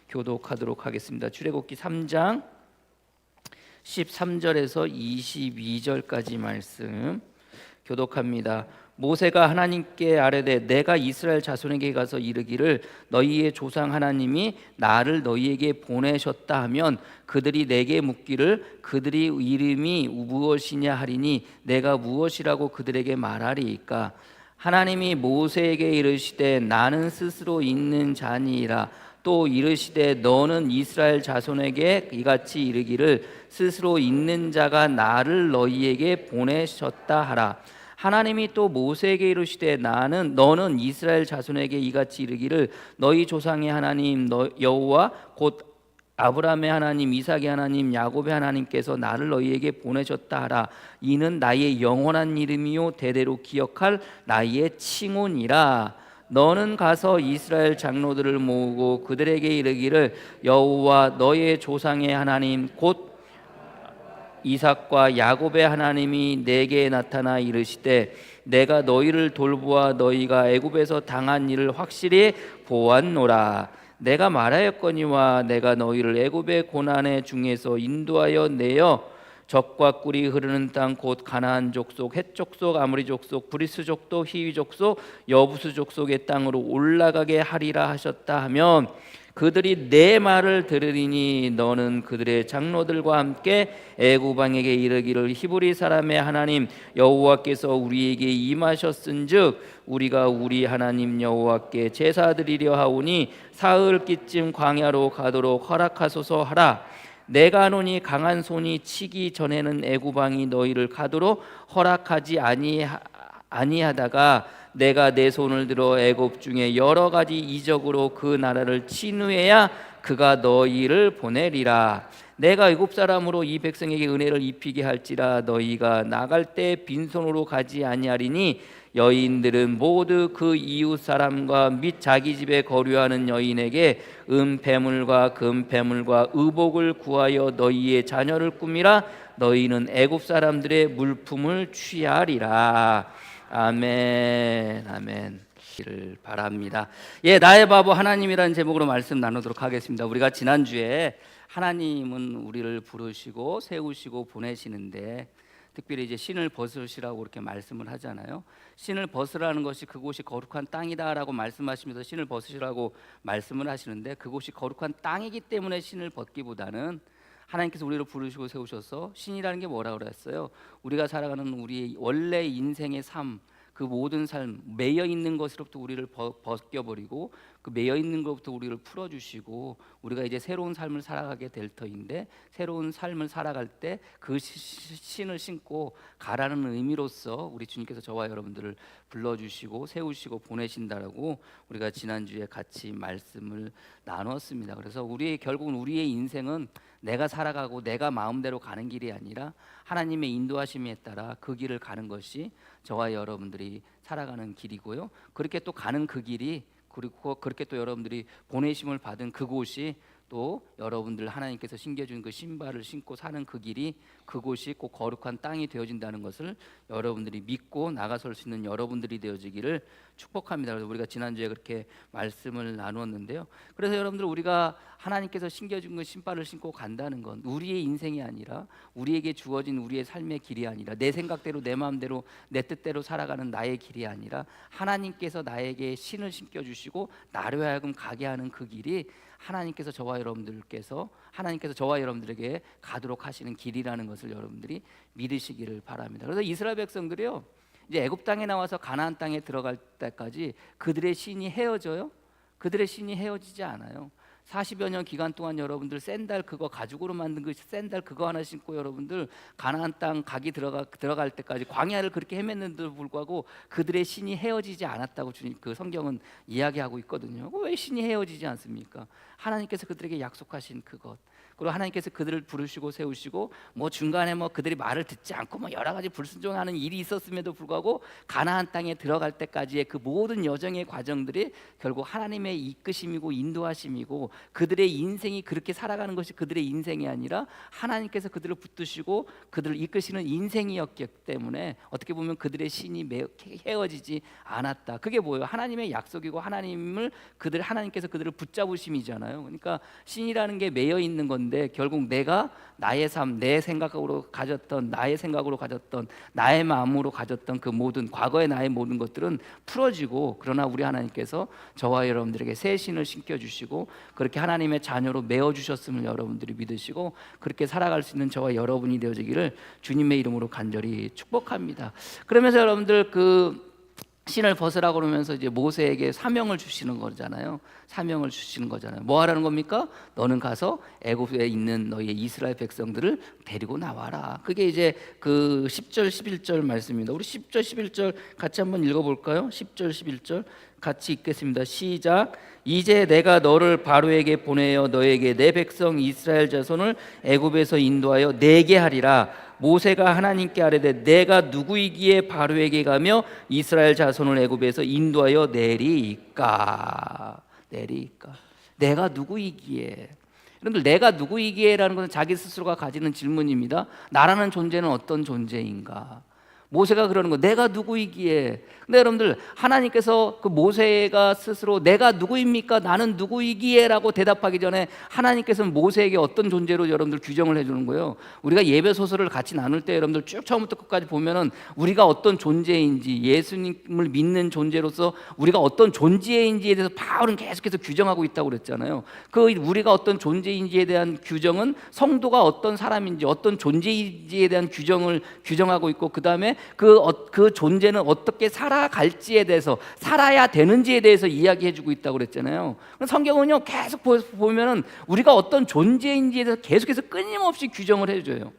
교독하도록 하겠습니다. 출애굽기 3장 13절에서 22절까지 말씀 교독합니다. 모세가 하나님께 아뢰되 내가 이스라엘 자손에게 가서 이르기를 너희의 조상 하나님이 나를 너희에게 보내셨다 하면 그들이 내게 묻기를 그들이 이름이 무엇이냐 하리니 내가 무엇이라고 그들에게 말하리이까. 하나님이 모세에게 이르시되 나는 스스로 있는 자니이라. 또 이르시되 너는 이스라엘 자손에게 이같이 이르기를 스스로 있는 자가 나를 너희에게 보내셨다 하라. 하나님이 또 모세에게 이르시되 너는 이스라엘 자손에게 이같이 이르기를 너희 조상의 하나님 여호와 곧 아브라함의 하나님 이삭의 하나님 야곱의 하나님께서 나를 너희에게 보내셨다 하라. 이는 나의 영원한 이름이요 대대로 기억할 나의 칭호니라. 너는 가서 이스라엘 장로들을 모으고 그들에게 이르기를 여호와 너의 조상의 하나님 곧 이삭과 야곱의 하나님이 내게 나타나 이르시되 내가 너희를 돌보아 너희가 애굽에서 당한 일을 확실히 보았노라. 내가 말하였거니와 내가 너희를 애굽의 고난의 중에서 인도하여 내어 젖과 꿀이 흐르는 땅 곧 가나안 족속, 헷 족속, 아모리 족속, 브리스 족속, 히위 족속, 여부스 족속의 땅으로 올라가게 하리라 하셨다 하면 그들이 내 말을 들으리니 너는 그들의 장로들과 함께 애굽 왕에게 이르기를 히브리 사람의 하나님 여호와께서 우리에게 임하셨은즉 우리가 우리 하나님 여호와께 제사 드리려 하오니 사흘기쯤 광야로 가도록 허락하소서 하라. 내가 하노니 강한 손이 치기 전에는 애굽 왕이 너희를 가도록 허락하지 아니하다가 내가 내 손을 들어 애굽 중에 여러 가지 이적으로 그 나라를 친 후에야 그가 너희를 보내리라. 내가 애굽 사람으로 이 백성에게 은혜를 입히게 할지라 너희가 나갈 때 빈손으로 가지 아니하리니 여인들은 모두 그 이웃 사람과 및 자기 집에 거류하는 여인에게 은폐물과 금폐물과 의복을 구하여 너희의 자녀를 꾸미라. 너희는 애굽 사람들의 물품을 취하리라. 아멘. 아멘. 를 바랍니다. 예, 나의 바보 하나님이라는 제목으로 말씀 나누도록 하겠습니다. 우리가 지난주에 하나님은 우리를 부르시고 세우시고 보내시는데 특별히 이제 신을 벗으시라고 이렇게 말씀을 하잖아요. 신을 벗으라는 것이 그곳이 거룩한 땅이다라고 말씀하시면서 신을 벗으시라고 말씀을 하시는데 그곳이 거룩한 땅이기 때문에 신을 벗기보다는 하나님께서 우리를 부르시고 세우셔서 신이라는 게 뭐라고 그랬어요? 우리가 살아가는 우리의 원래 인생의 삶, 그 모든 삶, 매여 있는 것으로부터 우리를 벗겨버리고 그 매여 있는 것부터 우리를 풀어주시고 우리가 이제 새로운 삶을 살아가게 될 터인데 새로운 삶을 살아갈 때 그 신을 신고 가라는 의미로서 우리 주님께서 저와 여러분들을 불러주시고 세우시고 보내신다라고 우리가 지난주에 같이 말씀을 나눴습니다. 그래서 결국은 우리의 인생은 내가 살아가고 내가 마음대로 가는 길이 아니라 하나님의 인도하심에 따라 그 길을 가는 것이 저와 여러분들이 살아가는 길이고요. 그렇게 또 가는 그 길이 그리고 그렇게 또 여러분들이 보내심을 받은 그곳이 또 여러분들 하나님께서 신겨준 그 신발을 신고 사는 그 길이 그곳이 꼭 거룩한 땅이 되어진다는 것을 여러분들이 믿고 나가설 수 있는 여러분들이 되어지기를 축복합니다. 그래서 우리가 지난주에 그렇게 말씀을 나누었는데요. 그래서 여러분들 우리가 하나님께서 신겨준 그 신발을 신고 간다는 건 우리의 인생이 아니라 우리에게 주어진 우리의 삶의 길이 아니라 내 생각대로 내 마음대로 내 뜻대로 살아가는 나의 길이 아니라 하나님께서 나에게 신을 신겨주시고 나로 하여금 가게 하는 그 길이 하나님께서 저와 여러분들에게 가도록 하시는 길이라는 것을 여러분들이 믿으시기를 바랍니다. 그래서 이스라엘 백성들이요 이제 애굽 땅에 나와서 가나안 땅에 들어갈 때까지 그들의 신이 헤어져요? 그들의 신이 헤어지지 않아요. 40여 년 기간 동안 여러분들 샌들 그거 가죽으로 만든 그 샌들 그거 하나 신고 여러분들 가나안 땅 들어갈 때까지 광야를 그렇게 헤맸는데도 불구하고 그들의 신이 헤어지지 않았다고 주님 그 성경은 이야기하고 있거든요. 왜 신이 헤어지지 않습니까? 하나님께서 그들에게 약속하신 그것, 그리고 하나님께서 그들을 부르시고 세우시고 뭐 중간에 뭐 그들이 말을 듣지 않고 뭐 여러 가지 불순종하는 일이 있었음에도 불구하고 가나안 땅에 들어갈 때까지의 그 모든 여정의 과정들이 결국 하나님의 이끄심이고 인도하심이고 그들의 인생이 그렇게 살아가는 것이 그들의 인생이 아니라 하나님께서 그들을 붙드시고 그들을 이끄시는 인생이었기 때문에 어떻게 보면 그들의 신이 헤어지지 않았다. 그게 뭐예요? 하나님의 약속이고 하나님께서 그들을 붙잡으심이잖아요. 그러니까 신이라는 게 매여 있는 건데 결국 내가 나의 삶, 내 생각으로 가졌던 나의 마음으로 가졌던 그 모든 과거의 나의 모든 것들은 풀어지고, 그러나 우리 하나님께서 저와 여러분들에게 새 신을 신겨주시고 그렇게 하나님의 자녀로 메어주셨음을 여러분들이 믿으시고 그렇게 살아갈 수 있는 저와 여러분이 되어지기를 주님의 이름으로 간절히 축복합니다. 그러면서 여러분들 그 신을 벗으라고 그러면서 이제 모세에게 사명을 주시는 거잖아요. 사명을 주시는 거잖아요. 뭐 하라는 겁니까? 너는 가서 애굽에 있는 너희의 이스라엘 백성들을 데리고 나와라. 그게 이제 그 10절 11절 말씀입니다. 우리 10절 11절 같이 한번 읽어볼까요? 10절 11절 같이 읽겠습니다. 시작. 이제 내가 너를 바로에게 보내어 너에게 내 백성 이스라엘 자손을 애굽에서 인도하여 내게 하리라. 모세가 하나님께 아뢰되 내가 누구이기에 바로에게 가며 이스라엘 자손을 애굽에서 인도하여 내리까. 내가 누구이기에. 여러분들, 내가 누구이기에라는 것은 자기 스스로가 가지는 질문입니다. 나라는 존재는 어떤 존재인가? 모세가 그러는 거, 내가 누구이기에. 근데 여러분들, 하나님께서 그 모세가 스스로 내가 누구입니까? 나는 누구이기에 라고 대답하기 전에 하나님께서는 모세에게 어떤 존재로 여러분들 규정을 해주는 거예요. 우리가 예배 소설을 같이 나눌 때 여러분들 쭉 처음부터 끝까지 보면은 우리가 어떤 존재인지, 예수님을 믿는 존재로서 우리가 어떤 존재인지에 대해서 바울은 계속해서 규정하고 있다고 그랬잖아요. 그 우리가 어떤 존재인지에 대한 규정은 성도가 어떤 사람인지, 어떤 존재인지에 대한 규정을 규정하고 있고, 그 다음에 그 존재는 어떻게 살아갈지에 대해서, 살아야 되는지에 대해서 이야기해주고 있다고 그랬잖아요. 성경은요 계속 보면은 우리가 어떤 존재인지에 대해서 계속해서 끊임없이 규정을 해줘요.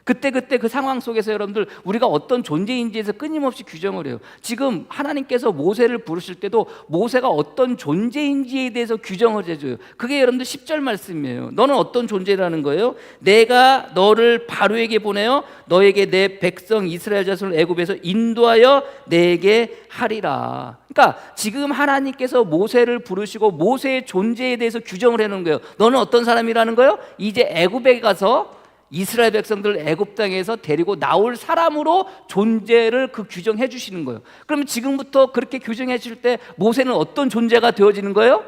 그때 그 상황 속에서 여러분들 우리가 어떤 존재인지에서 끊임없이 규정을 해요. 지금 하나님께서 모세를 부르실 때도 모세가 어떤 존재인지에 대해서 규정을 해줘요. 그게 여러분들 10절 말씀이에요. 너는 어떤 존재라는 거예요? 내가 너를 바로에게 보내어 너에게 내 백성 이스라엘 자손을 애굽에서 인도하여 내게 하리라. 그러니까 지금 하나님께서 모세를 부르시고 모세의 존재에 대해서 규정을 해놓은 거예요. 너는 어떤 사람이라는 거예요? 이제 애굽에 가서 이스라엘 백성들을 애굽 땅에서 데리고 나올 사람으로 존재를 규정해 주시는 거예요. 그러면 지금부터 그렇게 규정해 줄 때 모세는 어떤 존재가 되어지는 거예요?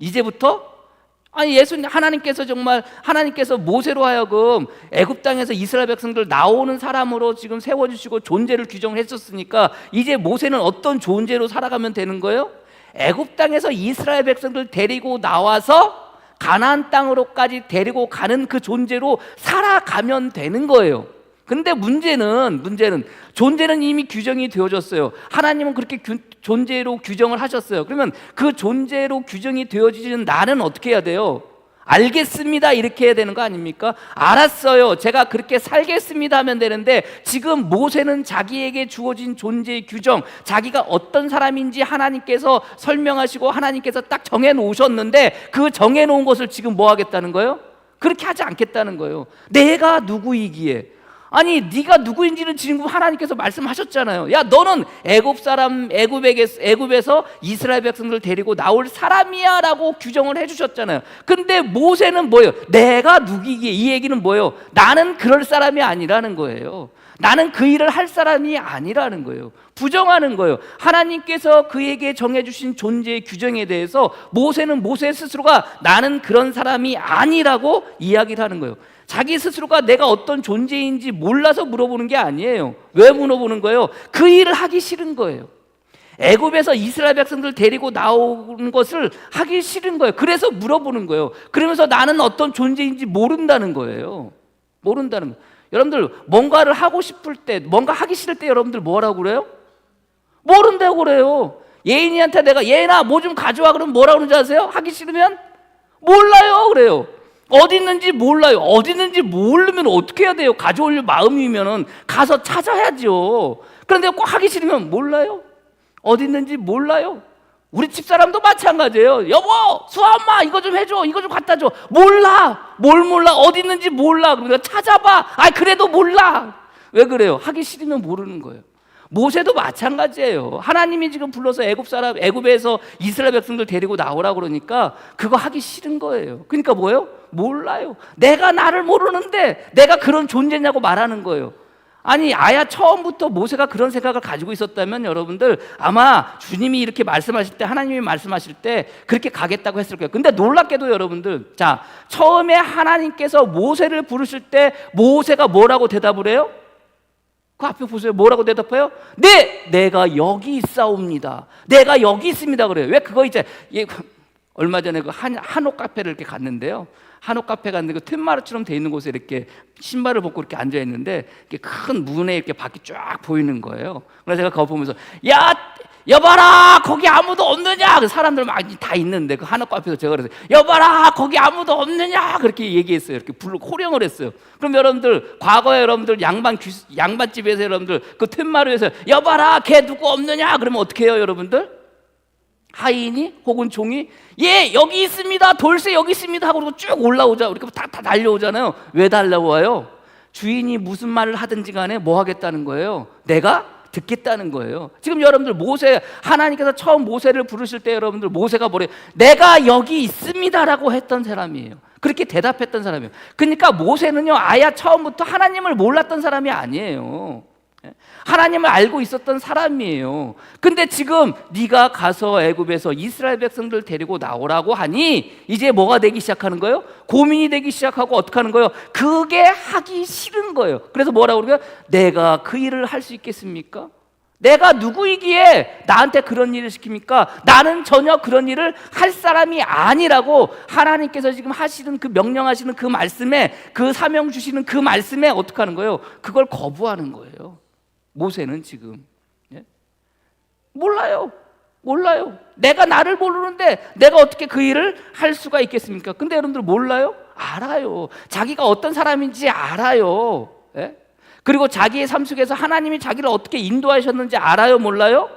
이제부터? 아니, 하나님께서 모세로 하여금 애굽 땅에서 이스라엘 백성들 나오는 사람으로 지금 세워주시고 존재를 규정했었으니까 이제 모세는 어떤 존재로 살아가면 되는 거예요? 애굽 땅에서 이스라엘 백성들 데리고 나와서 가나안 땅으로까지 데리고 가는 그 존재로 살아가면 되는 거예요. 근데 문제는 존재는 이미 규정이 되어졌어요. 하나님은 그렇게 존재로 규정을 하셨어요. 그러면 그 존재로 규정이 되어지는 나는 어떻게 해야 돼요? 알겠습니다 이렇게 해야 되는 거 아닙니까? 알았어요, 제가 그렇게 살겠습니다 하면 되는데, 지금 모세는 자기에게 주어진 존재의 규정, 자기가 어떤 사람인지 하나님께서 설명하시고 하나님께서 딱 정해놓으셨는데 그 정해놓은 것을 지금 뭐 하겠다는 거예요? 그렇게 하지 않겠다는 거예요. 내가 누구이기에. 아니, 네가 누구인지는 지금 하나님께서 말씀하셨잖아요. 야, 너는 애굽에서 이스라엘 백성들을 데리고 나올 사람이야 라고 규정을 해주셨잖아요. 근데 모세는 뭐예요? 내가 누구이기에. 이 얘기는 뭐예요? 나는 그럴 사람이 아니라는 거예요. 나는 그 일을 할 사람이 아니라는 거예요. 부정하는 거예요. 하나님께서 그에게 정해주신 존재의 규정에 대해서 모세는 모세 스스로가 나는 그런 사람이 아니라고 이야기를 하는 거예요. 자기 스스로가 내가 어떤 존재인지 몰라서 물어보는 게 아니에요. 왜 물어보는 거예요? 그 일을 하기 싫은 거예요. 애굽에서 이스라엘 백성들 데리고 나오는 것을 하기 싫은 거예요. 그래서 물어보는 거예요. 그러면서 나는 어떤 존재인지 모른다는 거예요. 모른다는 거예요. 여러분들, 뭔가를 하고 싶을 때, 뭔가 하기 싫을 때 여러분들 뭐라고 그래요? 모른다고 그래요. 예인이한테 내가 예인아 뭐 좀 가져와 그러면 뭐라고 그러는지 아세요? 하기 싫으면 몰라요 그래요. 어디 있는지 몰라요. 어디 있는지 모르면 어떻게 해야 돼요? 가져올 마음이면은 가서 찾아야죠. 그런데 꼭 하기 싫으면 몰라요. 어디 있는지 몰라요. 우리 집사람도 마찬가지예요. 여보, 수아엄마 이거 좀 해줘, 이거 좀 갖다 줘. 몰라. 뭘 몰라? 어디 있는지 몰라. 그러니까 찾아봐. 아, 그래도 몰라. 왜 그래요? 하기 싫으면 모르는 거예요. 모세도 마찬가지예요. 하나님이 지금 불러서 애굽에서 이스라엘 백성들 데리고 나오라고 그러니까 그거 하기 싫은 거예요. 그러니까 뭐예요? 몰라요. 내가 나를 모르는데 내가 그런 존재냐고 말하는 거예요. 아니, 아야 처음부터 모세가 그런 생각을 가지고 있었다면 여러분들 아마 주님이 이렇게 말씀하실 때, 하나님이 말씀하실 때 그렇게 가겠다고 했을 거예요. 근데 놀랍게도 여러분들, 자, 처음에 하나님께서 모세를 부르실 때 모세가 뭐라고 대답을 해요? 그 앞에 보세요. 뭐라고 대답해요? 네, 내가 여기 있사옵니다. 내가 여기 있습니다. 그래요. 왜 그거 이제 얼마 전에 그 한옥 카페를 이렇게 갔는데요. 한옥 카페 갔는데 그 툇마루처럼 돼 있는 곳에 이렇게 신발을 벗고 이렇게 앉아 있는데 이렇게 큰 문에 이렇게 밖이 쫙 보이는 거예요. 그래서 제가 그거 보면서 여봐라 거기 아무도 없느냐. 그 사람들 막 다 있는데 그 한옥 카페에서 제가 그래서 여봐라 거기 아무도 없느냐 그렇게 얘기했어요. 이렇게 호령을 했어요. 그럼 여러분들 과거에 여러분들 양반집에서 여러분들 그 툇마루에서 여봐라 걔 누구 없느냐 그러면 어떻게 해요 여러분들? 하인이 혹은 종이 예 여기 있습니다 돌쇠 여기 있습니다 하고 쭉 올라오자. 우리가 다 달려오잖아요. 왜 달려와요? 주인이 무슨 말을 하든지 간에 뭐 하겠다는 거예요? 내가 듣겠다는 거예요. 지금 여러분들 하나님께서 처음 모세를 부르실 때 여러분들 모세가 뭐래요? 내가 여기 있습니다라고 했던 사람이에요. 그렇게 대답했던 사람이에요. 그러니까 모세는요 아야 처음부터 하나님을 몰랐던 사람이 아니에요. 하나님을 알고 있었던 사람이에요. 근데 지금 네가 가서 애굽에서 이스라엘 백성들 데리고 나오라고 하니 이제 뭐가 되기 시작하는 거예요? 고민이 되기 시작하고 어떻게 하는 거예요? 그게 하기 싫은 거예요. 그래서 뭐라고 그래요? 내가 그 일을 할 수 있겠습니까? 내가 누구이기에 나한테 그런 일을 시킵니까? 나는 전혀 그런 일을 할 사람이 아니라고 하나님께서 지금 하시는 그 명령하시는 그 말씀에 그 사명 주시는 그 말씀에 어떻게 하는 거예요? 그걸 거부하는 거예요. 모세는 지금 몰라요. 내가 나를 모르는데 내가 어떻게 그 일을 할 수가 있겠습니까? 근데 여러분들 몰라요? 알아요. 자기가 어떤 사람인지 알아요. 그리고 자기의 삶 속에서 하나님이 자기를 어떻게 인도하셨는지 알아요? 몰라요?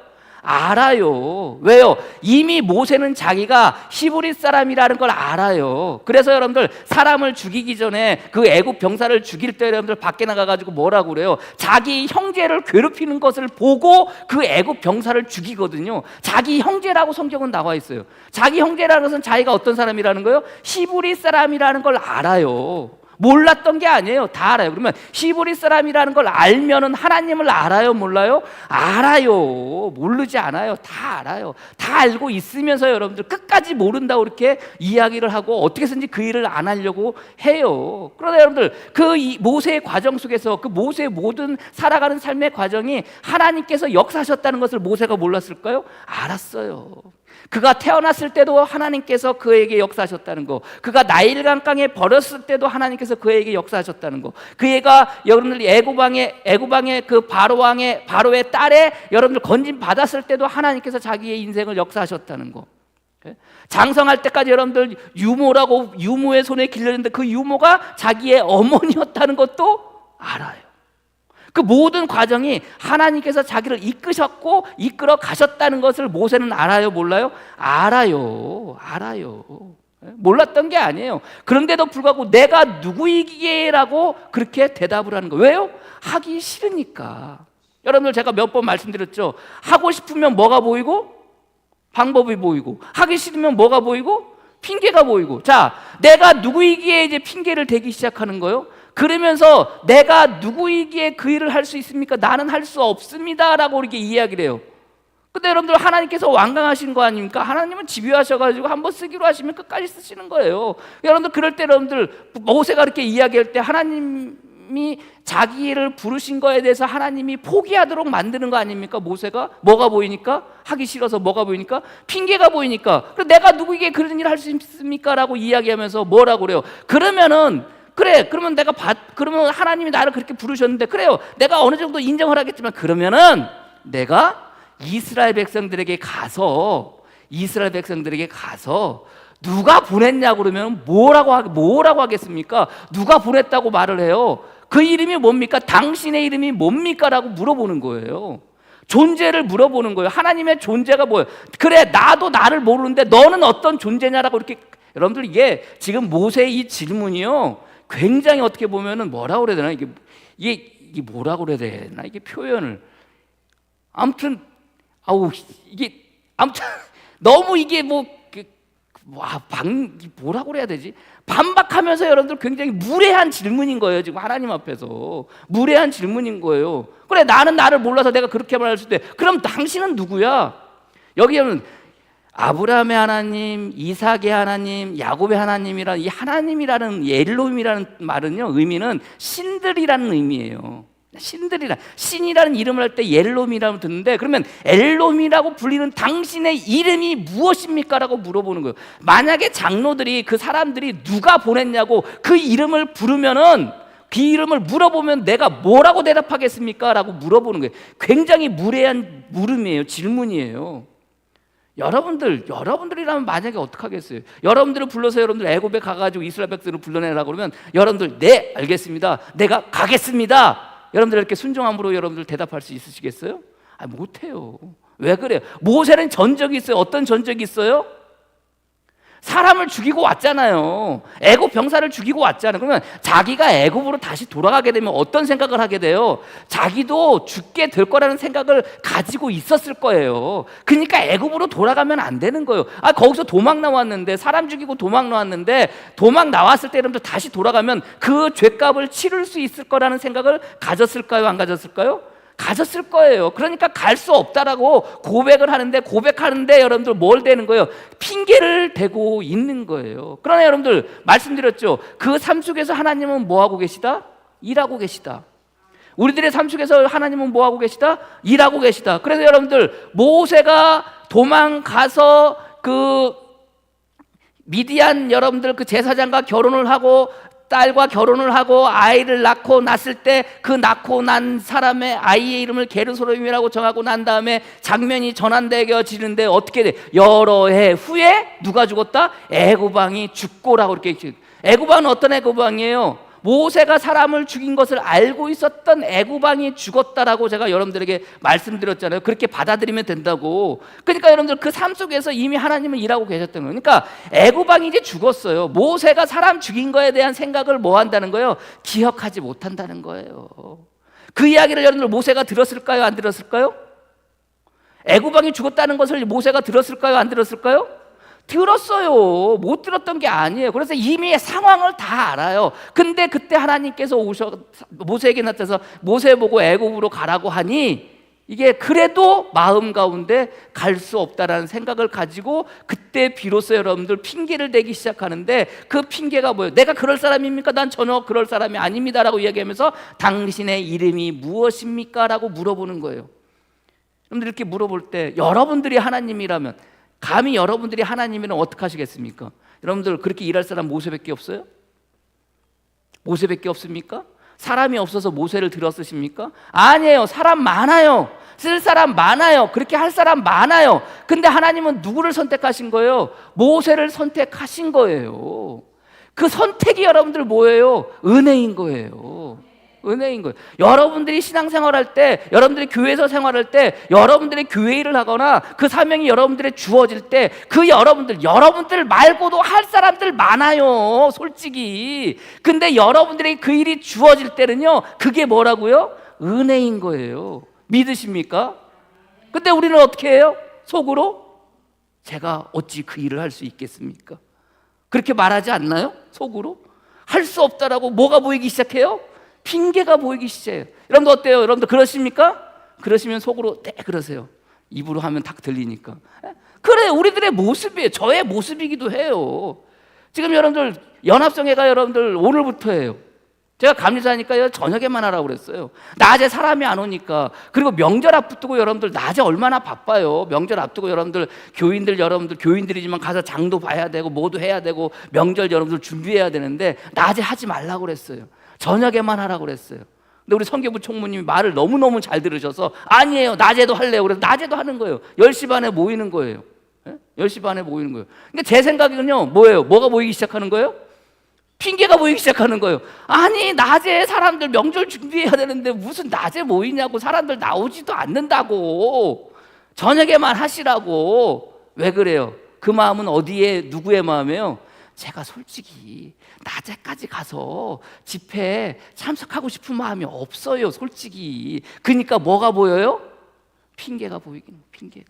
알아요. 왜요? 이미 모세는 자기가 히브리 사람이라는 걸 알아요. 그래서 여러분들 사람을 죽이기 전에 그 애굽 병사를 죽일 때 여러분들 밖에 나가가지고 뭐라고 그래요? 자기 형제를 괴롭히는 것을 보고 그 애굽 병사를 죽이거든요. 자기 형제라고 성경은 나와 있어요. 자기 형제라는 것은 자기가 어떤 사람이라는 거예요? 히브리 사람이라는 걸 알아요. 몰랐던 게 아니에요. 다 알아요. 그러면 히브리 사람이라는 걸 알면은 하나님을 알아요? 몰라요? 알아요. 모르지 않아요. 다 알아요. 다 알고 있으면서 여러분들 끝까지 모른다고 이렇게 이야기를 하고 어떻게 해서든지 그 일을 안 하려고 해요. 그러나 여러분들 그 모세의 과정 속에서 그 모세의 모든 살아가는 삶의 과정이 하나님께서 역사하셨다는 것을 모세가 몰랐을까요? 알았어요. 그가 태어났을 때도 하나님께서 그에게 역사하셨다는 거, 그가 나일강강에 버렸을 때도 하나님께서 그에게 역사하셨다는 거, 그애가 여러분들 애굽왕의 그 바로의 딸에 여러분들 건진 받았을 때도 하나님께서 자기의 인생을 역사하셨다는 거, 장성할 때까지 여러분들 유모의 손에 길렸는데 그 유모가 자기의 어머니였다는 것도 알아요. 그 모든 과정이 하나님께서 자기를 이끄셨고 이끌어 가셨다는 것을 모세는 알아요? 몰라요? 알아요. 몰랐던 게 아니에요. 그런데도 불구하고 내가 누구이기에라고 그렇게 대답을 하는 거예요. 왜요? 하기 싫으니까. 여러분들 제가 몇 번 말씀드렸죠. 하고 싶으면 뭐가 보이고? 방법이 보이고. 하기 싫으면 뭐가 보이고? 핑계가 보이고. 자, 내가 누구이기에 이제 핑계를 대기 시작하는 거예요. 그러면서 내가 누구이기에 그 일을 할 수 있습니까? 나는 할 수 없습니다 라고 이렇게 이야기를 해요. 근데 여러분들 하나님께서 완강하신 거 아닙니까? 하나님은 집요하셔가지고 한번 쓰기로 하시면 끝까지 쓰시는 거예요. 여러분들 그럴 때 여러분들 모세가 이렇게 이야기할 때 하나님이 자기를 부르신 거에 대해서 하나님이 포기하도록 만드는 거 아닙니까? 모세가 뭐가 보이니까? 하기 싫어서 뭐가 보이니까? 핑계가 보이니까. 그럼 내가 누구에게 그런 일을 할 수 있습니까? 라고 이야기하면서 뭐라고 그래요? 그러면 그러면 하나님이 나를 그렇게 부르셨는데 그래요. 내가 어느 정도 인정을 하겠지만 그러면은 내가 이스라엘 백성들에게 가서 누가 보냈냐고 그러면 뭐라고 하겠습니까? 누가 보냈다고 말을 해요? 그 이름이 뭡니까? 당신의 이름이 뭡니까? 라고 물어보는 거예요. 존재를 물어보는 거예요. 하나님의 존재가 뭐예요? 그래, 나도 나를 모르는데 너는 어떤 존재냐라고 이렇게. 여러분들 이게 지금 모세의 이 질문이요 굉장히 어떻게 보면은 뭐라고 그래야 되나, 이게 뭐라고 그래야 되나, 이게 표현을 아무튼 아우 이게 아무튼 너무 이게 뭐라고 그래야 되지? 반박하면서 여러분들 굉장히 무례한 질문인 거예요. 지금 하나님 앞에서 무례한 질문인 거예요. 그래, 나는 나를 몰라서 내가 그렇게 말할 수 있대. 그럼 당신은 누구야? 여기에는 아브라함의 하나님, 이삭의 하나님, 야곱의 하나님이라는 이 하나님이라는 엘로힘이라는 말은요, 의미는 신들이라는 의미예요. 신이라는 이름을 할 때 엘롬이라고 듣는데, 그러면 엘롬이라고 불리는 당신의 이름이 무엇입니까? 라고 물어보는 거예요. 만약에 장로들이 그 사람들이 누가 보냈냐고 그 이름을 부르면은, 그 이름을 물어보면 내가 뭐라고 대답하겠습니까? 라고 물어보는 거예요. 굉장히 무례한 물음이에요. 질문이에요. 여러분들이라면 만약에 어떡하겠어요? 여러분들을 불러서 여러분들 애굽에 가가지고 이스라엘 백성을 불러내라고 그러면 여러분들 네 알겠습니다, 내가 가겠습니다, 여러분들 이렇게 순종함으로 여러분들 대답할 수 있으시겠어요? 못해요. 왜 그래요? 모세는 전적이 있어요. 어떤 전적이 있어요? 사람을 죽이고 왔잖아요. 애굽 병사를 죽이고 왔잖아요. 그러면 자기가 애굽으로 다시 돌아가게 되면 어떤 생각을 하게 돼요? 자기도 죽게 될 거라는 생각을 가지고 있었을 거예요. 그러니까 애굽으로 돌아가면 안 되는 거예요. 거기서 도망 나왔는데, 사람 죽이고 도망 나왔는데, 도망 나왔을 때 여러분들 다시 돌아가면 그 죄값을 치를 수 있을 거라는 생각을 가졌을까요? 안 가졌을까요? 가졌을 거예요. 그러니까 갈 수 없다라고 고백을 하는데, 고백하는데 여러분들 뭘 대는 거예요? 핑계를 대고 있는 거예요. 그러나 여러분들 말씀드렸죠. 그 삶 속에서 하나님은 뭐 하고 계시다? 일하고 계시다. 우리들의 삶 속에서 하나님은 뭐 하고 계시다? 일하고 계시다. 그래서 여러분들 모세가 도망가서 그 미디안 여러분들 그 제사장과 결혼을 하고 딸과 결혼을 하고 아이를 낳고 났을 때 그 낳고 난 사람의 아이의 이름을 게르소름이라고 정하고 난 다음에 장면이 전환되어지는데 어떻게 돼? 여러 해 후에 누가 죽었다? 애굽왕이 죽고라고 이렇게. 애굽왕은 어떤 애굽왕이에요? 모세가 사람을 죽인 것을 알고 있었던 애굽왕이 죽었다라고 제가 여러분들에게 말씀드렸잖아요. 그렇게 받아들이면 된다고. 그러니까 여러분들 그 삶 속에서 이미 하나님은 일하고 계셨던 거예요. 그러니까 애굽왕이 이제 죽었어요. 모세가 사람 죽인 거에 대한 생각을 뭐 한다는 거예요? 기억하지 못한다는 거예요. 그 이야기를 여러분들 모세가 들었을까요? 안 들었을까요? 애굽왕이 죽었다는 것을 모세가 들었을까요? 안 들었을까요? 들었어요. 못 들었던 게 아니에요. 그래서 이미 상황을 다 알아요. 근데 그때 하나님께서 모세에게 나타나서 모세 보고 애굽으로 가라고 하니 이게 그래도 마음 가운데 갈 수 없다라는 생각을 가지고 그때 비로소 여러분들 핑계를 대기 시작하는데, 그 핑계가 뭐예요? 내가 그럴 사람입니까? 난 전혀 그럴 사람이 아닙니다라고 이야기하면서 당신의 이름이 무엇입니까? 라고 물어보는 거예요. 여러분들 이렇게 물어볼 때 여러분들이 하나님이라면, 감히 여러분들이 하나님이면 어떻게 하시겠습니까? 여러분들 그렇게 일할 사람 모세밖에 없어요? 모세밖에 없습니까? 사람이 없어서 모세를 들어 쓰십니까? 아니에요. 사람 많아요. 쓸 사람 많아요. 그렇게 할 사람 많아요. 근데 하나님은 누구를 선택하신 거예요? 모세를 선택하신 거예요. 그 선택이 여러분들 뭐예요? 은혜인 거예요. 은혜인 거예요. 여러분들이 신앙생활할 때, 여러분들이 교회에서 생활할 때, 여러분들이 교회 일을 하거나 그 사명이 여러분들에 주어질 때, 그 여러분들 말고도 할 사람들 많아요, 솔직히. 근데 여러분들이 그 일이 주어질 때는요, 그게 뭐라고요? 은혜인 거예요. 믿으십니까? 근데 우리는 어떻게 해요? 속으로? 제가 어찌 그 일을 할 수 있겠습니까? 그렇게 말하지 않나요? 속으로? 할 수 없다라고 뭐가 보이기 시작해요? 핑계가 보이기 시작해요. 여러분들 어때요? 여러분들 그러십니까? 그러시면 속으로 네 그러세요. 입으로 하면 딱 들리니까. 그래, 우리들의 모습이에요. 저의 모습이기도 해요. 지금 여러분들 연합성회가 여러분들 오늘부터예요. 제가 감리사니까 저녁에만 하라고 그랬어요. 낮에 사람이 안 오니까. 그리고 명절 앞두고 여러분들 낮에 얼마나 바빠요. 명절 앞두고 여러분들 교인들이지만 가서 장도 봐야 되고 뭐도 해야 되고 명절 여러분들 준비해야 되는데 낮에 하지 말라고 그랬어요. 저녁에만 하라고 그랬어요. 근데 우리 선교부 총무님이 말을 너무너무 잘 들으셔서 아니에요, 낮에도 할래요. 그래서 낮에도 하는 거예요. 10시 반에 모이는 거예요. 10시 반에 모이는 거예요. 근데 제 생각은요, 뭐예요? 뭐가 보이기 시작하는 거예요? 핑계가 보이기 시작하는 거예요. 아니, 낮에 사람들 명절 준비해야 되는데 무슨 낮에 모이냐고, 사람들 나오지도 않는다고, 저녁에만 하시라고. 왜 그래요? 그 마음은 어디에, 누구의 마음이에요? 제가 솔직히 낮에까지 가서 집회에 참석하고 싶은 마음이 없어요, 솔직히. 그러니까 뭐가 보여요? 핑계가 보이긴 핑계가.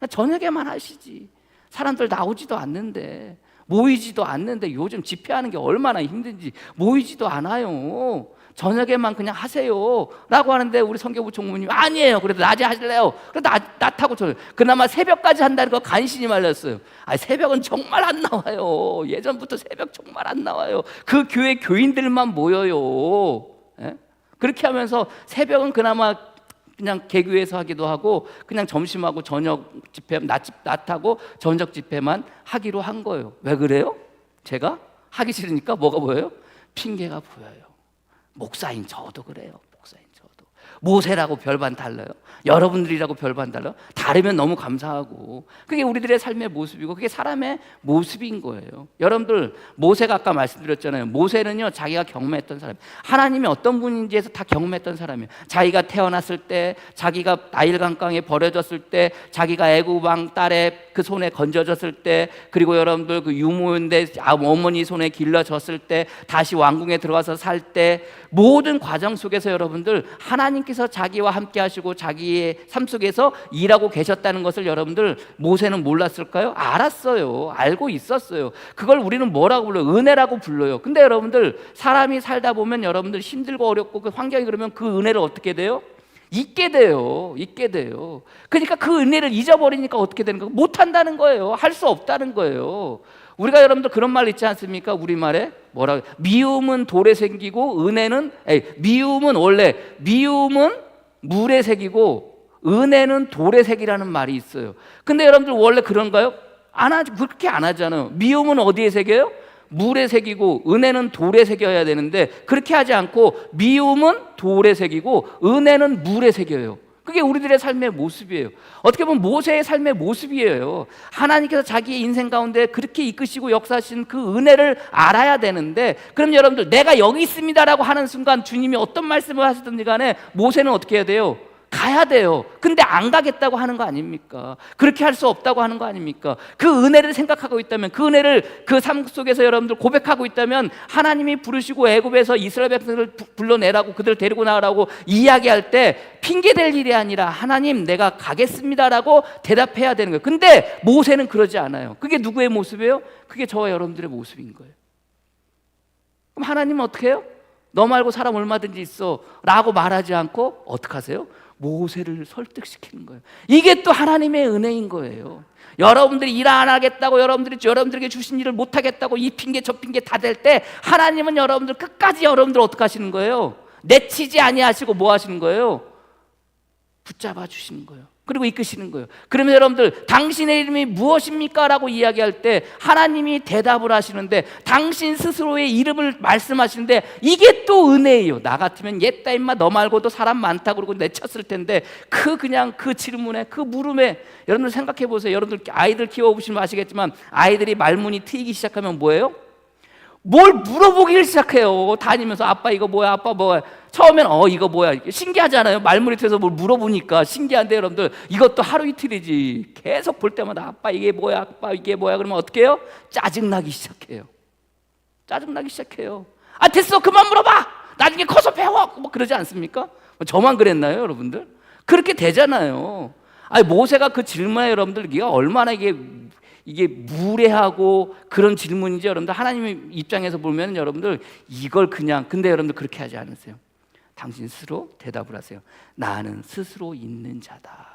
저녁에만 하시지. 사람들 나오지도 않는데, 모이지도 않는데, 요즘 집회하는 게 얼마나 힘든지 모이지도 않아요. 저녁에만 그냥 하세요 라고 하는데 우리 선교부총무님이 아니에요. 그래도 낮에 하실래요? 그래도 낮하고 저녁, 그나마 새벽까지 한다는 거 간신히 말렸어요. 새벽은 정말 안 나와요. 예전부터 새벽 정말 안 나와요. 그 교회 교인들만 모여요. 예? 그렇게 하면서 새벽은 그나마 그냥 개교에서 하기도 하고, 그냥 점심하고 저녁 집회, 낮하고 저녁 집회만 하기로 한 거예요. 왜 그래요? 제가 하기 싫으니까 뭐가 보여요? 핑계가 보여요. 목사인 저도 그래요. 목사인 저도. 모세라고 별반 달라요. 여러분들이라고 별반 달라요. 다르면 너무 감사하고, 그게 우리들의 삶의 모습이고 그게 사람의 모습인 거예요. 여러분들, 모세가 아까 말씀드렸잖아요. 모세는요, 자기가 경험했던 사람, 하나님이 어떤 분인지에서 다 경험했던 사람이에요. 자기가 태어났을 때, 자기가 나일 강강에 버려졌을 때, 자기가 애굽 왕 딸의 그 손에 건져졌을 때, 그리고 여러분들 그 유모인데 어머니 손에 길러졌을 때, 다시 왕궁에 들어가서 살 때, 모든 과정 속에서 여러분들 하나님께서 자기와 함께 하시고 자기의 삶 속에서 일하고 계셨다는 것을 여러분들 모세는 몰랐을까요? 알았어요. 알고 있었어요. 그걸 우리는 뭐라고 불러요? 은혜라고 불러요. 근데 여러분들, 사람이 살다 보면 여러분들 힘들고 어렵고 그 환경이 그러면 그 은혜를 어떻게 돼요? 잊게 돼요. 그러니까 그 은혜를 잊어버리니까 어떻게 되는 거예요? 못한다는 거예요. 할 수 없다는 거예요. 우리가 여러분들 그런 말 있지 않습니까? 우리말에 뭐라고? 미움은 돌에 새기고 은혜는 미움은 물에 새기고 은혜는 돌에 새기라는 말이 있어요. 근데 여러분들 원래 그런가요? 그렇게 안 하잖아요. 미움은 어디에 새겨요? 물에 새기고 은혜는 돌에 새겨야 되는데, 그렇게 하지 않고 미움은 돌에 새기고 은혜는 물에 새겨요. 그게 우리들의 삶의 모습이에요. 어떻게 보면 모세의 삶의 모습이에요. 하나님께서 자기의 인생 가운데 그렇게 이끄시고 역사하신 그 은혜를 알아야 되는데, 그럼 여러분들, 내가 여기 있습니다라고 하는 순간 주님이 어떤 말씀을 하시든지 간에 모세는 어떻게 해야 돼요? 가야 돼요. 근데 안 가겠다고 하는 거 아닙니까? 그렇게 할 수 없다고 하는 거 아닙니까? 그 은혜를 생각하고 있다면, 그 은혜를 그 삶 속에서 여러분들 고백하고 있다면, 하나님이 부르시고 애굽에서 이스라엘 백성을 불러내라고, 그들을 데리고 나가라고 이야기할 때 핑계댈 일이 아니라 하나님 내가 가겠습니다라고 대답해야 되는 거예요. 근데 모세는 그러지 않아요. 그게 누구의 모습이에요? 그게 저와 여러분들의 모습인 거예요. 그럼 하나님은 어떻게 해요? 너 말고 사람 얼마든지 있어 라고 말하지 않고 어떻게 하세요? 모세를 설득시키는 거예요. 이게 또 하나님의 은혜인 거예요. 여러분들이 일 안 하겠다고, 여러분들에게 주신 일을 못 하겠다고 이 핑계 저 핑계 다 댈 때, 하나님은 여러분들 끝까지 여러분들 어떻게 하시는 거예요? 내치지 아니하시고 뭐 하시는 거예요? 붙잡아 주시는 거예요. 그리고 이끄시는 거예요. 그러면 여러분들, 당신의 이름이 무엇입니까? 라고 이야기할 때 하나님이 대답을 하시는데, 당신 스스로의 이름을 말씀하시는데, 이게 또 은혜예요. 나 같으면 옛다 임마 너 말고도 사람 많다 그러고 내쳤을 텐데, 그냥 그 질문에, 그 물음에, 여러분들 생각해 보세요. 여러분들 아이들 키워보시면 아시겠지만, 아이들이 말문이 트이기 시작하면 뭐예요? 뭘 물어보기 시작해요. 다니면서 아빠 이거 뭐야, 아빠 뭐야. 처음엔 이거 뭐야, 신기하잖아요. 말문이 트여서 뭘 물어보니까 신기한데, 여러분들 이것도 하루 이틀이지. 계속 볼 때마다 아빠 이게 뭐야, 아빠 이게 뭐야. 그러면 어떻게 해요? 짜증나기 시작해요. 됐어, 그만 물어봐. 나중에 커서 배워. 뭐 그러지 않습니까? 저만 그랬나요, 여러분들? 그렇게 되잖아요. 모세가 그 질문에 여러분들, 이게 얼마나 이게 무례하고 그런 질문이죠. 여러분들, 하나님의 입장에서 보면 여러분들 이걸 근데 여러분들 그렇게 하지 않으세요. 당신 스스로 대답을 하세요. 나는 스스로 있는 자다.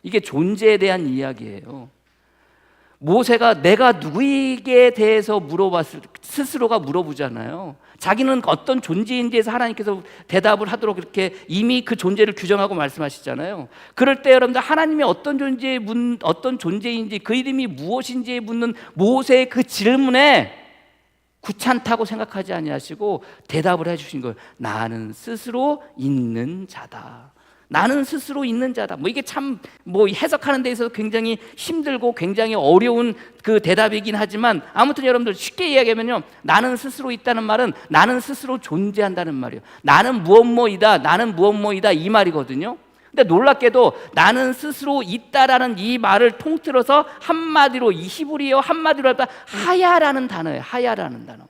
이게 존재에 대한 이야기예요. 모세가 내가 누구에게 대해서 물어봤을 때 스스로가 물어보잖아요. 자기는 어떤 존재인지에서 하나님께서 대답을 하도록 그렇게 이미 그 존재를 규정하고 말씀하시잖아요. 그럴 때 여러분들, 하나님이 어떤 존재인지, 그 이름이 무엇인지에 묻는 모세의 그 질문에 귀찮다고 생각하지 아니하시고 대답을 해주신 거예요. 나는 스스로 있는 자다. 이게 참 해석하는 데 있어서 굉장히 힘들고 굉장히 어려운 그 대답이긴 하지만, 아무튼 여러분들 쉽게 이야기하면요, 나는 스스로 있다는 말은 나는 스스로 존재한다는 말이에요. 나는 무엇뭐이다 이 말이거든요. 근데 놀랍게도 나는 스스로 있다라는 이 말을 통틀어서 한마디로, 이 히브리어 한마디로 하다 하야라는 단어예요. 하야라는 단어.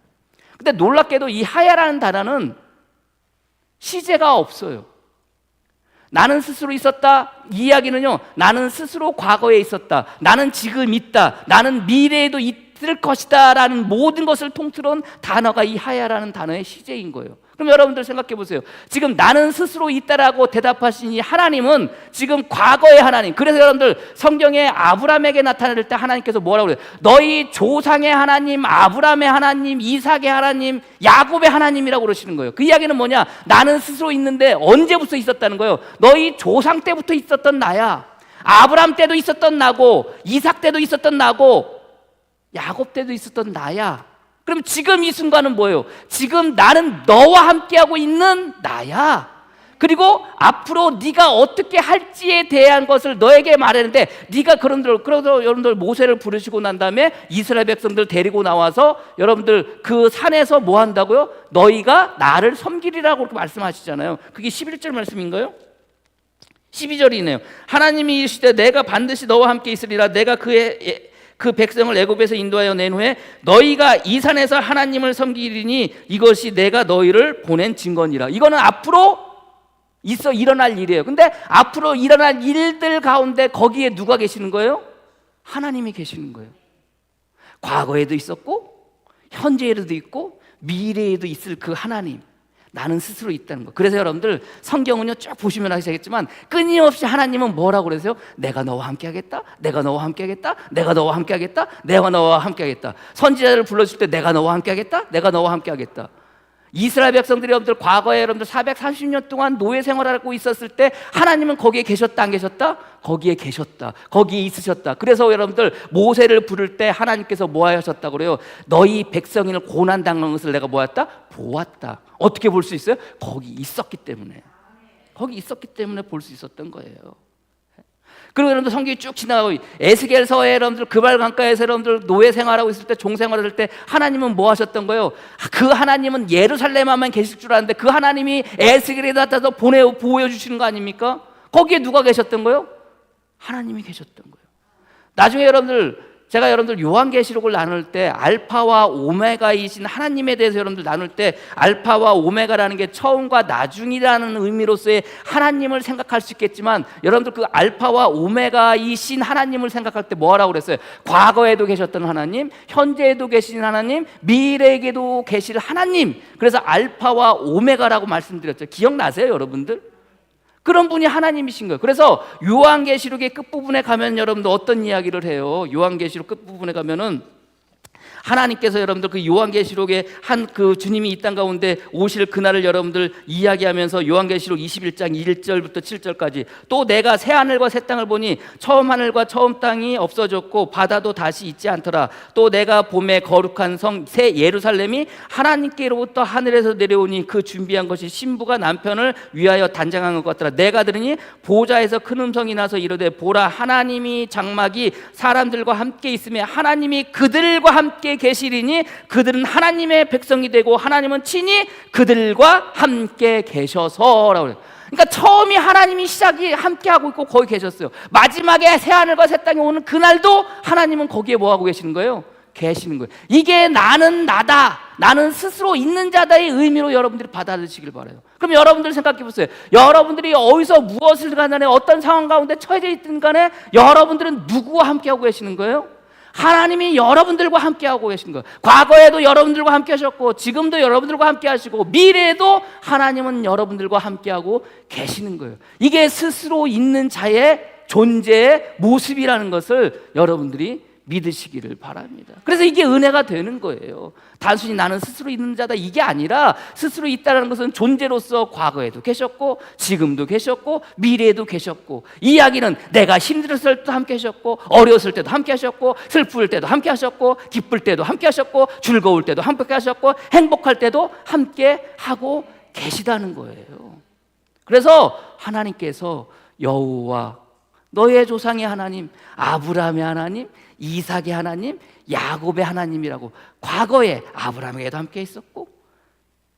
근데 놀랍게도 이 하야라는 단어는 시제가 없어요. 나는 스스로 있었다. 이 이야기는요, 나는 스스로 과거에 있었다. 나는 지금 있다. 나는 미래에도 있을 것이다 라는 모든 것을 통틀어온 단어가 이 하야라는 단어의 시제인 거예요. 그럼 여러분들 생각해 보세요. 지금 나는 스스로 있다라고 대답하신 이 하나님은 지금 과거의 하나님. 그래서 여러분들 성경에 아브라함에게 나타날 때 하나님께서 뭐라고 그래요? 너희 조상의 하나님, 아브라함의 하나님, 이삭의 하나님, 야곱의 하나님이라고 그러시는 거예요. 그 이야기는 뭐냐? 나는 스스로 있는데 언제부터 있었다는 거예요? 너희 조상 때부터 있었던 나야. 아브라함 때도 있었던 나고, 이삭 때도 있었던 나고, 야곱 때도 있었던 나야. 그럼 지금 이 순간은 뭐예요? 지금 나는 너와 함께하고 있는 나야. 그리고 앞으로 네가 어떻게 할지에 대한 것을 너에게 말하는데, 네가 그래서 여러분들 모세를 부르시고 난 다음에 이스라엘 백성들 데리고 나와서 여러분들 그 산에서 뭐 한다고요? 너희가 나를 섬기리라고 그렇게 말씀하시잖아요. 그게 11절 말씀인가요? 12절이네요. 하나님이 이르시되 내가 반드시 너와 함께 있으리라. 내가 그 백성을 애굽에서 인도하여 낸 후에 너희가 이 산에서 하나님을 섬기리니 이것이 내가 너희를 보낸 증거니라. 이거는 앞으로 일어날 일이에요. 근데 앞으로 일어날 일들 가운데 거기에 누가 계시는 거예요? 하나님이 계시는 거예요. 과거에도 있었고 현재에도 있고 미래에도 있을 그 하나님, 나는 스스로 있다는 거. 그래서 여러분들 성경은요 쭉 보시면 아시겠지만 끊임없이 하나님은 뭐라고 그러세요? 내가 너와 함께 하겠다. 내가 너와 함께 하겠다. 내가 너와 함께 하겠다. 내가 너와 함께 하겠다. 선지자를 불러줄 때 내가 너와 함께 하겠다. 내가 너와 함께 하겠다. 이스라엘 백성들이 여러분들 과거에 여러분들 430년 동안 노예 생활하고 있었을 때 하나님은 거기에 계셨다 안 계셨다? 거기에 계셨다. 거기에 있으셨다. 그래서 여러분들 모세를 부를 때 하나님께서 뭐 하셨다고 그래요? 너희 백성인을 고난 당하는 것을 내가 뭐 했다? 보았다. 어떻게 볼 수 있어요? 거기 있었기 때문에. 거기 있었기 때문에 볼 수 있었던 거예요. 그리고 여러분들 성경이 쭉 지나가고 에스겔서에 여러분들 그발 강가에서 여러분들 노예 생활하고 있을 때 종생활을 할 때 하나님은 뭐 하셨던 거예요? 그 하나님은 예루살렘에만 계실 줄 알았는데 그 하나님이 에스겔에 나타나서 보여주시는 거 아닙니까? 거기에 누가 계셨던 거예요? 하나님이 계셨던 거예요. 나중에 제가 여러분들 요한계시록을 나눌 때 알파와 오메가이신 하나님에 대해서 여러분들 나눌 때 알파와 오메가라는 게 처음과 나중이라는 의미로서의 하나님을 생각할 수 있겠지만 여러분들 그 알파와 오메가이신 하나님을 생각할 때 뭐라고 그랬어요? 과거에도 계셨던 하나님, 현재에도 계신 하나님, 미래에도 계실 하나님. 그래서 알파와 오메가라고 말씀드렸죠. 기억나세요 여러분들? 그런 분이 하나님이신 거예요. 그래서 요한계시록의 끝부분에 가면 여러분들 어떤 이야기를 해요? 요한계시록 끝부분에 가면은 하나님께서 여러분들 그 요한계시록에 한 그 주님이 이 땅 가운데 오실 그날을 여러분들 이야기하면서 요한계시록 21장 1절부터 7절까지 또 내가 새 하늘과 새 땅을 보니 처음 하늘과 처음 땅이 없어졌고 바다도 다시 있지 않더라. 또 내가 봄에 거룩한 성 새 예루살렘이 하나님께로부터 하늘에서 내려오니 그 준비한 것이 신부가 남편을 위하여 단장한 것 같더라. 내가 들으니 보좌에서 큰 음성이 나서 이르되 보라 하나님이 장막이 사람들과 함께 있으며 하나님이 그들과 함께 계시리니 그들은 하나님의 백성이 되고 하나님은 친히 그들과 함께 계셔서라고 그래요. 그러니까 처음이 하나님이 시작이 함께 하고 있고 거기 계셨어요. 마지막에 새 하늘과 새 땅이 오는 그날도 하나님은 거기에 뭐 하고 계시는 거예요? 계시는 거예요. 이게 나는 나다, 나는 스스로 있는 자다의 의미로 여러분들이 받아들이시길 바라요. 그럼 여러분들 생각해 보세요. 여러분들이 어디서 무엇을 간에 어떤 상황 가운데 처해져 있든 간에 여러분들은 누구와 함께 하고 계시는 거예요? 하나님이 여러분들과 함께하고 계신 거예요. 과거에도 여러분들과 함께 하셨고 지금도 여러분들과 함께 하시고 미래에도 하나님은 여러분들과 함께하고 계시는 거예요. 이게 스스로 있는 자의 존재의 모습이라는 것을 여러분들이 믿으시기를 바랍니다. 그래서 이게 은혜가 되는 거예요. 단순히 나는 스스로 있는 자다 이게 아니라 스스로 있다는 것은 존재로서 과거에도 계셨고 지금도 계셨고 미래에도 계셨고 이 이야기는 내가 힘들었을 때도 함께 하셨고 어려웠을 때도 함께 하셨고 슬플 때도 함께 하셨고 기쁠 때도 함께 하셨고 즐거울 때도 함께 하셨고 행복할 때도 함께 하고 계시다는 거예요. 그래서 하나님께서 여호와 너의 조상의 하나님, 아브라함의 하나님, 이삭의 하나님, 야곱의 하나님이라고 과거에 아브라함에게도 함께 있었고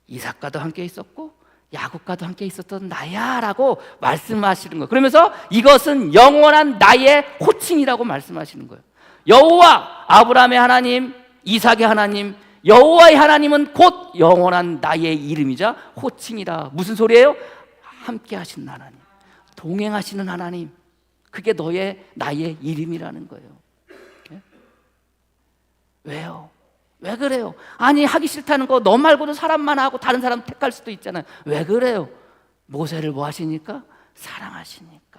이삭과도 함께 있었고 야곱과도 함께 있었던 나야라고 말씀하시는 거예요. 그러면서 이것은 영원한 나의 호칭이라고 말씀하시는 거예요. 여호와 아브라함의 하나님, 이삭의 하나님, 여호와의 하나님은 곧 영원한 나의 이름이자 호칭이라. 무슨 소리예요? 함께 하신 하나님, 동행하시는 하나님, 그게 나의 이름이라는 거예요. 예? 왜요? 왜 그래요? 아니, 하기 싫다는 거 너 말고도 사람만 하고 다른 사람 택할 수도 있잖아요. 왜 그래요? 모세를 뭐 하시니까? 사랑하시니까.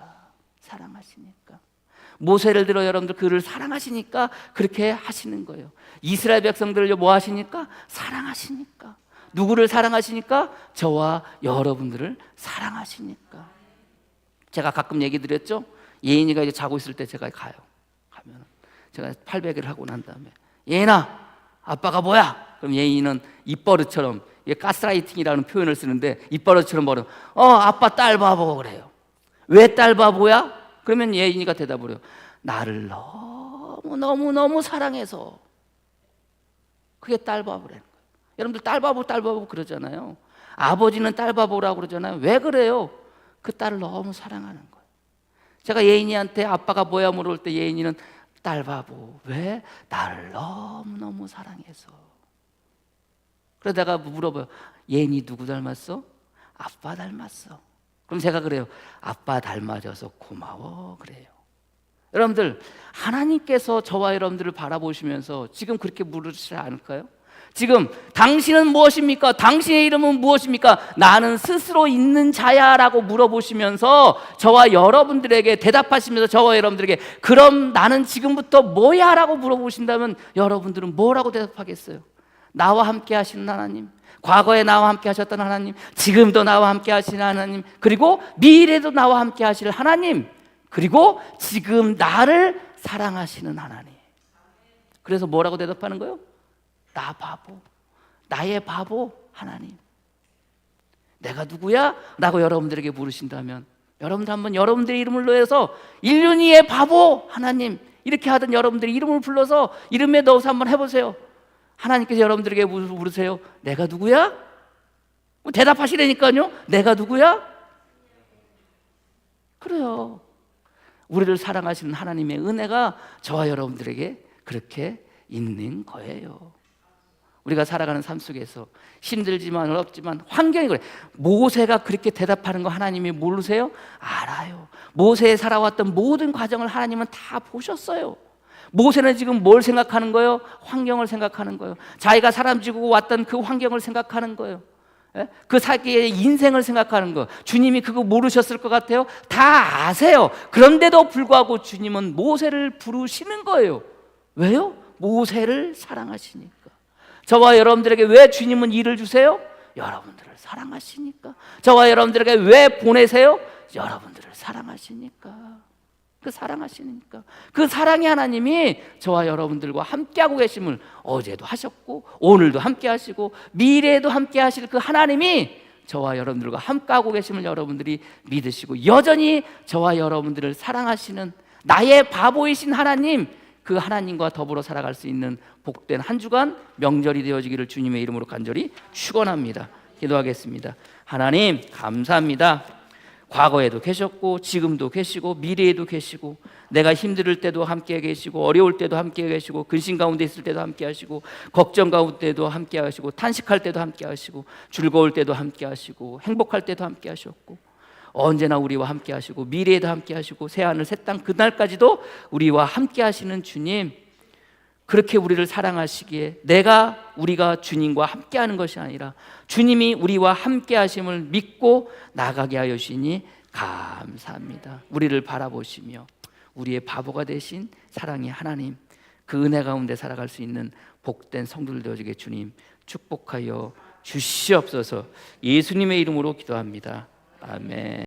모세를 들어 여러분들 그를 사랑하시니까 그렇게 하시는 거예요. 이스라엘 백성들을 뭐 하시니까? 사랑하시니까. 누구를 사랑하시니까? 저와 여러분들을 사랑하시니까. 제가 가끔 얘기 드렸죠? 예인이가 이제 자고 있을 때 제가 가면 제가 팔베개를 하고 난 다음에, 예인아, 아빠가 뭐야? 그럼 예인이는 입버릇처럼, 가스라이팅이라는 표현을 쓰는데 입버릇처럼 버릇, 아빠 딸 바보 그래요. 왜 딸 바보야? 그러면 예인이가 대답을 해요. 나를 너무 사랑해서. 그게 딸 바보라는 거예요. 여러분들 딸 바보 그러잖아요. 아버지는 딸 바보라고 그러잖아요. 왜 그래요? 그 딸을 너무 사랑하는 거예요. 제가 예인이한테 아빠가 뭐야 물을 때 예인이는 딸 바보. 왜? 나를 너무 사랑해서. 그래서 내가 물어봐요. 예인이 누구 닮았어? 아빠 닮았어. 그럼 제가 그래요. 아빠 닮아줘서 고마워 그래요. 여러분들, 하나님께서 저와 여러분들을 바라보시면서 지금 그렇게 물으시지 않을까요? 지금 당신은 무엇입니까? 당신의 이름은 무엇입니까? 나는 스스로 있는 자야 라고 물어보시면서 저와 여러분들에게 대답하시면서 저와 여러분들에게 그럼 나는 지금부터 뭐야? 라고 물어보신다면 여러분들은 뭐라고 대답하겠어요? 나와 함께 하시는 하나님, 과거에 나와 함께 하셨던 하나님, 지금도 나와 함께 하시는 하나님, 그리고 미래도 나와 함께 하실 하나님, 그리고 지금 나를 사랑하시는 하나님. 그래서 뭐라고 대답하는 거예요? 나 바보, 나의 바보 하나님. 내가 누구야? 라고 여러분들에게 물으신다면 여러분들 한번 여러분들의 이름을 넣어서 인륜이의 바보 하나님 이렇게 하던 여러분들의 이름을 불러서 이름에 넣어서 한번 해보세요. 하나님께서 여러분들에게 물으세요. 내가 누구야? 대답하시라니까요. 내가 누구야? 그래요. 우리를 사랑하시는 하나님의 은혜가 저와 여러분들에게 그렇게 있는 거예요. 우리가 살아가는 삶 속에서 힘들지만 어렵지만 환경이 그래. 모세가 그렇게 대답하는 거 하나님이 모르세요? 알아요. 모세의 살아왔던 모든 과정을 하나님은 다 보셨어요. 모세는 지금 뭘 생각하는 거예요? 환경을 생각하는 거예요. 자기가 사람지고 왔던 그 환경을 생각하는 거예요. 그 사기의 인생을 생각하는 거. 주님이 그거 모르셨을 것 같아요? 다 아세요. 그런데도 불구하고 주님은 모세를 부르시는 거예요. 왜요? 모세를 사랑하시니까. 저와 여러분들에게 왜 주님은 일을 주세요? 여러분들을 사랑하시니까. 저와 여러분들에게 왜 보내세요? 여러분들을 사랑하시니까. 사랑하시니까. 그 사랑의 하나님이 저와 여러분들과 함께하고 계심을 어제도 하셨고 오늘도 함께하시고 미래에도 함께하실 그 하나님이 저와 여러분들과 함께하고 계심을 여러분들이 믿으시고 여전히 저와 여러분들을 사랑하시는 나의 바보이신 하나님, 그 하나님과 더불어 살아갈 수 있는 복된 한 주간 명절이 되어지기를 주님의 이름으로 간절히 축원합니다. 기도하겠습니다. 하나님 감사합니다. 과거에도 계셨고 지금도 계시고 미래에도 계시고 내가 힘들 때도 함께 계시고 어려울 때도 함께 계시고 근심 가운데 있을 때도 함께 하시고 걱정 가운데도 함께 하시고 탄식할 때도 함께 하시고 즐거울 때도 함께 하시고 행복할 때도 함께 하셨고 언제나 우리와 함께 하시고 미래에도 함께 하시고 새하늘 새 땅 그날까지도 우리와 함께 하시는 주님, 그렇게 우리를 사랑하시기에 우리가 주님과 함께하는 것이 아니라 주님이 우리와 함께하심을 믿고 나가게 하여 주시니 감사합니다. 우리를 바라보시며 우리의 바보가 되신 사랑의 하나님, 그 은혜 가운데 살아갈 수 있는 복된 성도들 되어지게 주님 축복하여 주시옵소서. 예수님의 이름으로 기도합니다. 아멘.